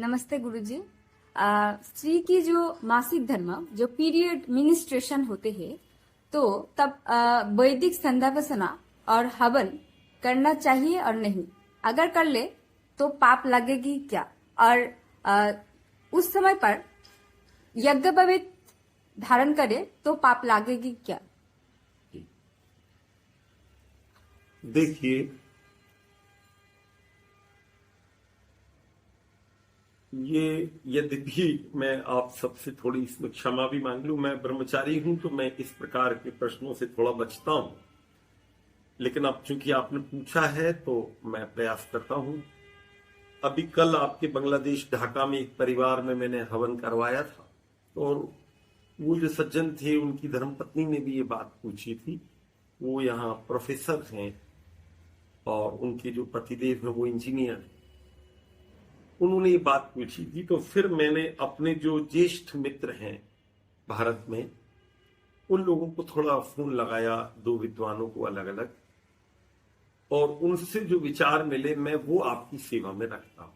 नमस्ते गुरुजी। स्त्री की जो मासिक धर्म जो पीरियड मिनिस्ट्रेशन होते हैं तो तब वैदिक संध्यावसना और हवन करना चाहिए और नहीं, अगर कर ले तो पाप लगेगी क्या? और उस समय पर यज्ञोपवीत धारण करे तो पाप लगेगी क्या? देखिए, ये यद्यपि मैं आप सबसे थोड़ी इसमें क्षमा भी मांग लूं, मैं ब्रह्मचारी हूं तो मैं इस प्रकार के प्रश्नों से थोड़ा बचता हूं, लेकिन अब चूंकि आपने पूछा है तो मैं प्रयास करता हूं। अभी कल आपके बांग्लादेश ढाका में एक परिवार में मैंने हवन करवाया था, और वो जो सज्जन थे उनकी धर्मपत्नी ने भी ये बात पूछी थी। वो यहाँ प्रोफेसर हैं और उनके जो पतिदेव हैं वो इंजीनियर हैं। उन्होंने ये बात पूछी थी, तो फिर मैंने अपने जो ज्येष्ठ मित्र हैं भारत में उन लोगों को थोड़ा फोन लगाया, दो विद्वानों को अलग अलग, और उनसे जो विचार मिले मैं वो आपकी सेवा में रखता हूं।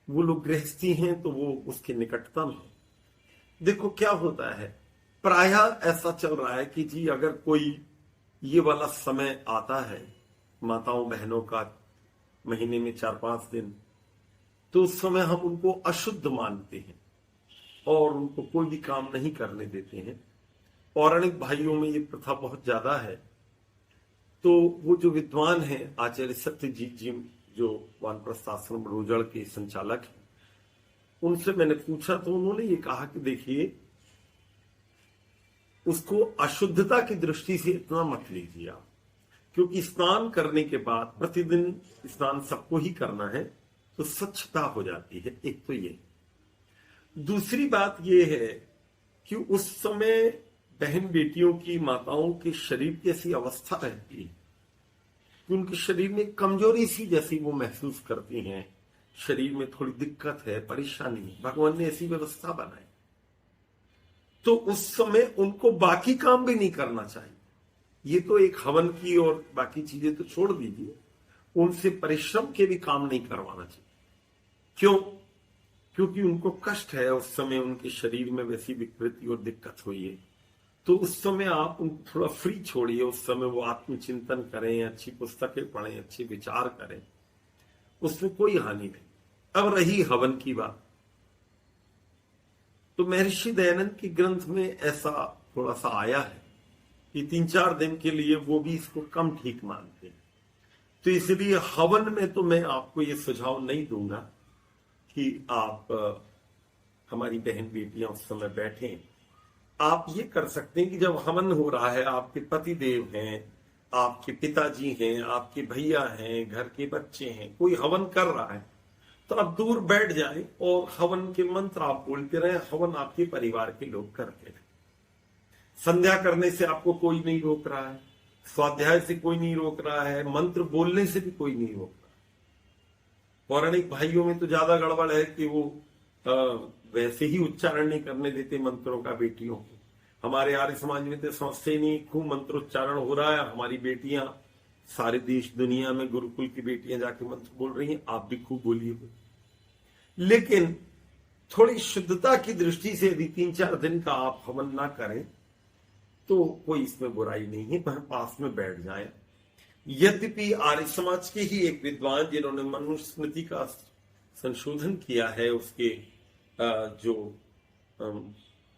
वो लोग गृहस्थी हैं तो वो उसके निकटतम है। देखो क्या होता है, प्रायः ऐसा चल रहा है कि जी अगर कोई ये वाला समय आता है माताओं बहनों का, महीने में 4-5 दिन, तो उस समय हम उनको अशुद्ध मानते हैं और उनको कोई भी काम नहीं करने देते हैं। पौराणिक भाइयों में ये प्रथा बहुत ज्यादा है। तो वो जो विद्वान हैं आचार्य सत्यजीत जी, जो वानप्रस्थ आश्रम रोजड़ के संचालक हैं, उनसे मैंने पूछा तो उन्होंने ये कहा कि देखिए, उसको अशुद्धता की दृष्टि से इतना मत लीजिए आप, क्योंकि स्नान करने के बाद प्रतिदिन स्नान सबको ही करना है तो स्वच्छता हो जाती है। एक तो ये, दूसरी बात ये है कि उस समय बहन बेटियों की, माताओं के शरीर की ऐसी अवस्था रहती है कि उनके शरीर में कमजोरी सी जैसी वो महसूस करती हैं, शरीर में थोड़ी दिक्कत है, परेशानी है। भगवान ने ऐसी व्यवस्था बनाई, तो उस समय उनको बाकी काम भी नहीं करना चाहिए। ये तो एक हवन की और बाकी चीजें तो छोड़ दीजिए, उनसे परिश्रम के भी काम नहीं करवाना चाहिए। क्यों? क्योंकि उनको कष्ट है, उस समय उनके शरीर में वैसी विकृति और दिक्कत हुई है। तो उस समय आप उनको थोड़ा फ्री छोड़िए, उस समय वो आत्मचिंतन करें, अच्छी पुस्तकें पढ़ें, अच्छे विचार करें, उसमें कोई हानि नहीं। अब रही हवन की बात, तो महर्षि दयानंद के ग्रंथ में ऐसा थोड़ा सा आया है कि 3-4 दिन के लिए वो भी इसको कम ठीक मानते हैं। तो इसलिए हवन में तो मैं आपको ये सुझाव नहीं दूंगा कि आप हमारी बहन बेटियां उस समय बैठें। आप ये कर सकते हैं कि जब हवन हो रहा है, आपके पति देव हैं, आपके पिताजी हैं, आपके भैया हैं, घर के बच्चे हैं, कोई हवन कर रहा है तो आप दूर बैठ जाएं और हवन के मंत्र आप बोलते रहें। हवन आपके परिवार के लोग करते रहें। संध्या करने से आपको कोई नहीं रोक रहा है, स्वाध्याय से कोई नहीं रोक रहा है, मंत्र बोलने से भी कोई नहीं रोक रहा। पौराणिक भाइयों में तो ज्यादा गड़बड़ है कि वो वैसे ही उच्चारण नहीं करने देते मंत्रों का बेटियों को। हमारे आर्य समाज में तो समझते ही नहीं, खूब मंत्रोच्चारण हो रहा है, हमारी बेटियां सारे देश दुनिया में गुरुकुल की बेटियां जाके मंत्र बोल रही हैं, आप भी खूब बोलिए। लेकिन थोड़ी शुद्धता की दृष्टि से यदि 3-4 दिन का आप हवन ना करें तो कोई इसमें बुराई नहीं है, वह पास में बैठ जाए। यद्यपि आर्य समाज के ही एक विद्वान जिन्होंने मनुस्मृति का संशोधन किया है, उसके जो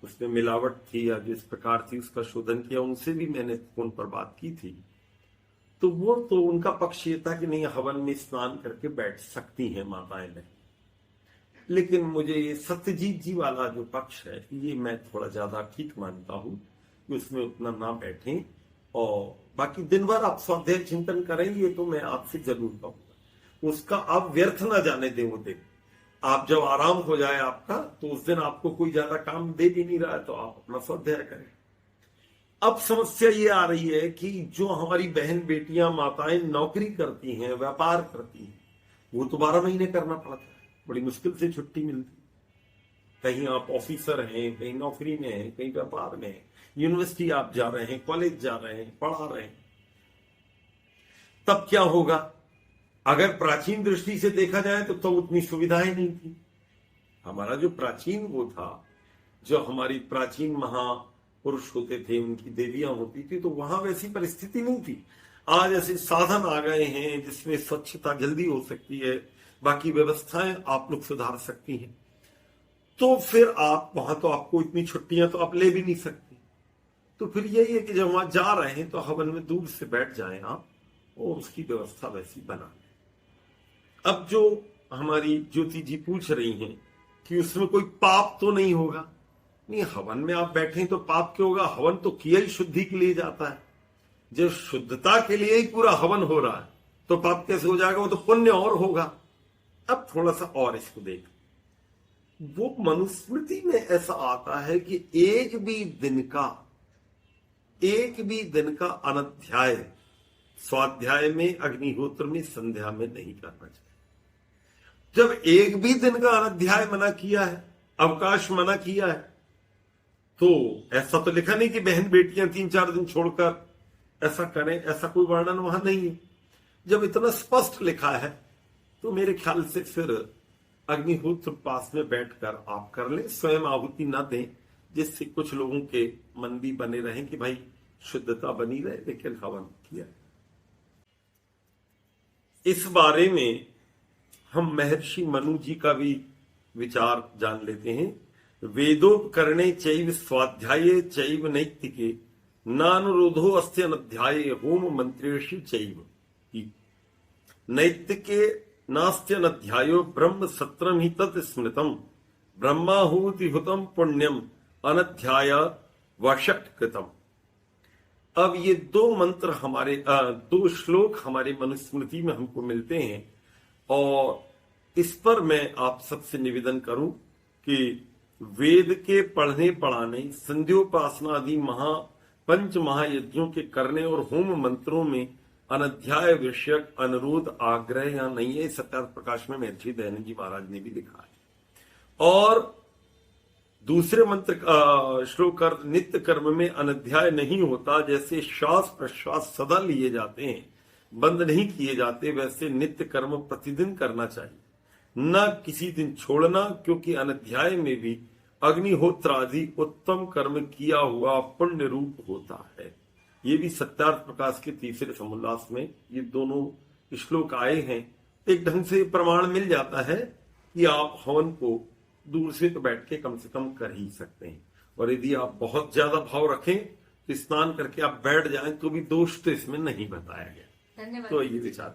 उसमें मिलावट थी या जिस प्रकार थी उसका शोधन किया, उनसे भी मैंने फोन पर बात की थी। तो वो तो उनका पक्ष ये था कि नहीं, हवन में स्नान करके बैठ सकती हैं माताएं नहीं। लेकिन मुझे ये सत्यजीत जी वाला जो पक्ष है ये मैं थोड़ा ज्यादा ठीक मानता हूं कि उसमें उतना ना बैठें, और बाकी दिन भर आप स्वाध्याय चिंतन करें, ये तो मैं आपसे जरूर कहूंगा। उसका आप व्यर्थ ना जाने दें। वो दिन आप जब आराम हो जाए आपका, तो उस दिन आपको कोई ज्यादा काम दे भी नहीं रहा है तो आप अपना स्वाध्याय करें। अब समस्या ये आ रही है कि जो हमारी बहन बेटियां माताएं नौकरी करती हैं, व्यापार करती हैं, वो तो 12 महीने करना पड़ता है, बड़ी मुश्किल से छुट्टी मिलती। कहीं आप ऑफिसर हैं, कहीं नौकरी में हैं, कहीं व्यापार में हैं, यूनिवर्सिटी आप जा रहे हैं, कॉलेज जा रहे हैं, पढ़ा रहे हैं, तब क्या होगा? अगर प्राचीन दृष्टि से देखा जाए तो उतनी सुविधाएं नहीं थी। हमारा जो प्राचीन वो था, जो हमारी प्राचीन महापुरुष होते थे, उनकी देवियां होती थी, तो वहां वैसी परिस्थिति नहीं थी। आज ऐसे साधन आ गए हैं जिसमें स्वच्छता जल्दी हो सकती है, बाकी व्यवस्थाएं आप लोग सुधार सकती हैं। तो फिर आप वहां तो आपको इतनी छुट्टियां तो आप ले भी नहीं सकते। तो फिर यही है कि जब वहां जा रहे हैं तो हवन में दूर से बैठ जाएं आप और उसकी व्यवस्था वैसी बना लें। अब जो हमारी ज्योति जी पूछ रही हैं कि उसमें कोई पाप तो नहीं होगा, नहीं, हवन में आप बैठे तो पाप क्यों होगा? हवन तो किया ही शुद्धि के लिए जाता है। जब शुद्धता के लिए ही पूरा हवन हो रहा है तो पाप कैसे हो जाएगा? वो तो पुण्य और होगा। अब थोड़ा सा और इसको देख, वो मनुस्मृति में ऐसा आता है कि एक भी दिन का अनध्याय स्वाध्याय में, अग्निहोत्र में, संध्या में नहीं करना चाहिए। जब एक भी दिन का अनध्याय मना किया है, अवकाश मना किया है, तो ऐसा तो लिखा नहीं कि बहन बेटियां 3-4 दिन छोड़कर ऐसा करें, ऐसा कोई वर्णन वहां नहीं है। जब इतना स्पष्ट लिखा है तो मेरे ख्याल से फिर अग्निहोत्र पास में बैठकर आप कर लें, स्वयं आहुति ना दें, जिससे कुछ लोगों के मन भी बने रहें कि भाई शुद्धता बनी रहे, लेकिन हवन किया। इस बारे में हम महर्षि मनु जी का भी विचार जान लेते हैं। वेदोपकरणे चैव स्वाध्याये चैव नैतिके नानुरोधो अस्ति अनध्याये होम मंत्रेषु चैव नैतिके नास्त्यनध्यायो ब्रह्म सत्रम ही तत् स्मृतम ब्रह्माहूति हुतम पुण्यम अनध्याय वषट कृतम। अब ये 2 मंत्र हमारे 2 श्लोक हमारे मनुस्मृति में हमको मिलते हैं, और इस पर मैं आप सबसे निवेदन करूं कि वेद के पढ़ने पढ़ाने, संध्योपासना आदि पंच महायज्ञों के करने और होम मंत्रों में अनध्याय विषयक अनुरोध आग्रह या नहीं है। सत्यार्थ प्रकाश में महर्षि दयानंद जी महाराज ने भी लिखा है। और दूसरे मंत्र श्लोक अर्थ नित्य कर्म में अनध्याय नहीं होता, जैसे श्वास प्रश्वास सदा लिए जाते हैं, बंद नहीं किए जाते, वैसे नित्य कर्म प्रतिदिन करना चाहिए, न किसी दिन छोड़ना, क्योंकि अनध्याय में भी अग्निहोत्र आदि उत्तम कर्म किया हुआ पुण्य रूप होता है। ये भी सत्यार्थ प्रकाश के तीसरे समुल्लास में ये दोनों श्लोक आए हैं। एक ढंग से प्रमाण मिल जाता है कि आप हवन को दूर से तो बैठ के कम से कम कर ही सकते हैं, और यदि आप बहुत ज्यादा भाव रखें तो स्नान करके आप बैठ जाएं तो भी दोष तो इसमें नहीं बताया गया। धन्यवाद। तो ये विचार